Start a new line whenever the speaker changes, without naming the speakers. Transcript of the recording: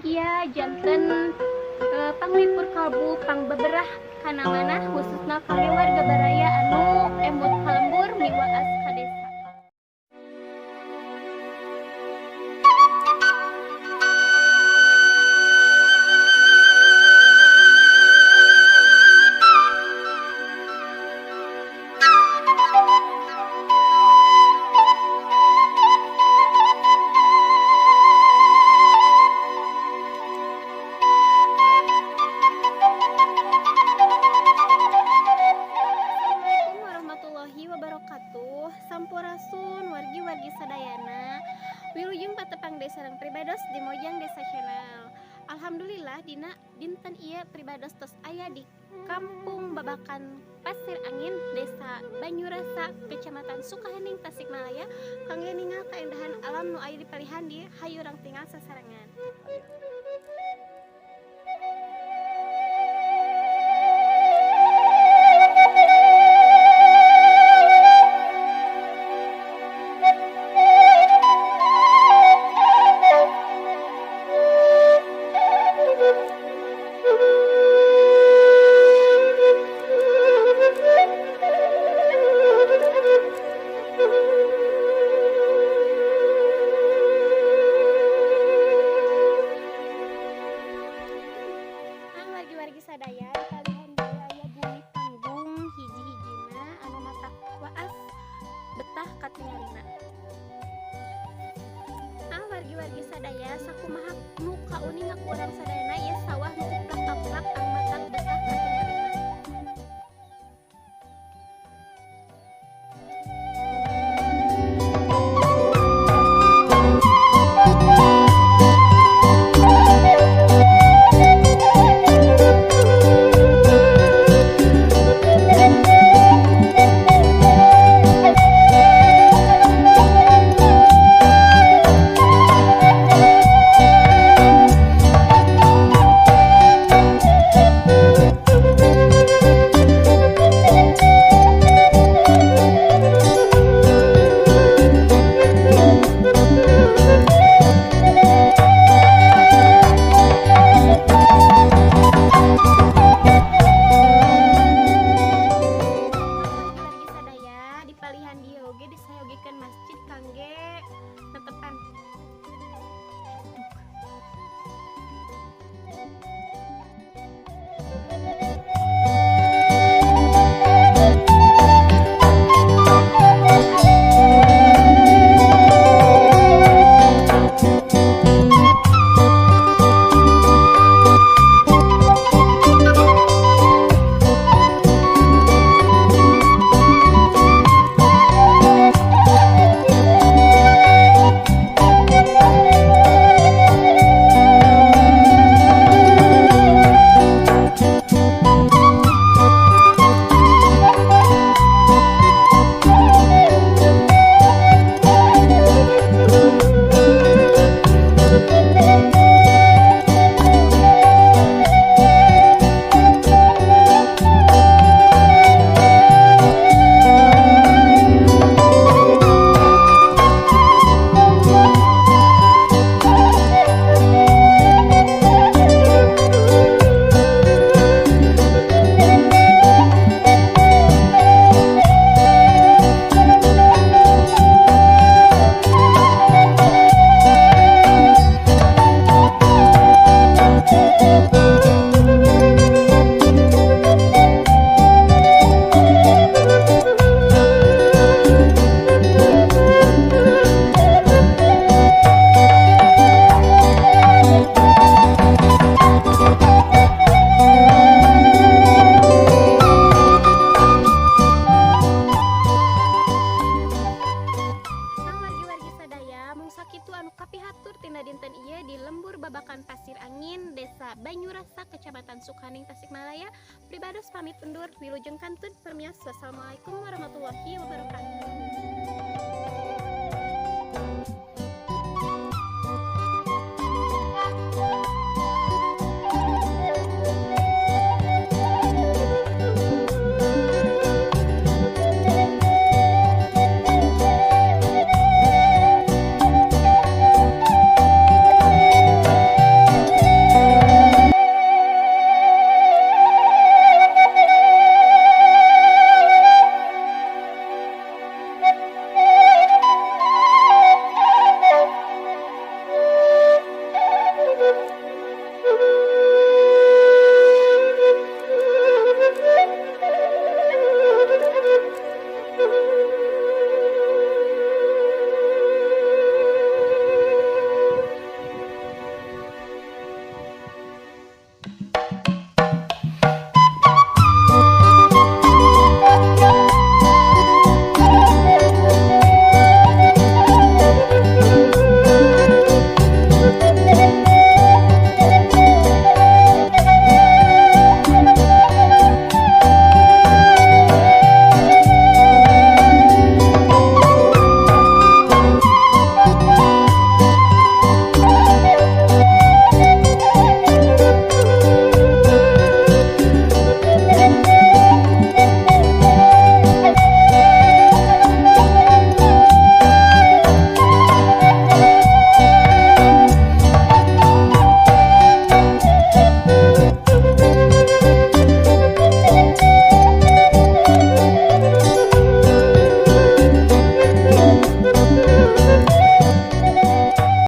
Iya janten panglipur kalbu pang beberah kana manah khususna kangge warga baraya anu emut kalembur miwaas ka desa. Assalamualaikum warahmatullahi wabarakatuh. Sampurasun wargi-wargi sadayana. Wilujeng patepang desa sareng pribados di Mojang Desa Channel. Alhamdulillah dina dinten ieu pribados tos aya di Kampung Babakan Pasir Angin, Desa Banyurasa, Kecamatan Sukahening, Tasikmalaya, kangge ningal kaendahan alam nu aya di palihan di hayurang tinggal sasarengan. Wargi-wargi sadaya kalian daya bumi panggung hiji-hijina anu matak waas betah katingalina. Wargi-wargi sadaya sakumaha nu kauning aku urang sadayana ieu sawah nu uplak-aplak anu matak betah katingalina. Wargi-wargi sadaya di palihan dieu oge disayogekeun masjid kangge netepan. Wargi-wargi sadaya mung sakitu anu kapihatur tina dinten ieu di Lembur Babakan Pasir Angin, Desa Banyurasa, Kecamatan Sukahening, Tasikmalaya. Pribados pamit undur wilujeng kantun permios. Wassalamualaikum warahmatullahi wabarakatuh.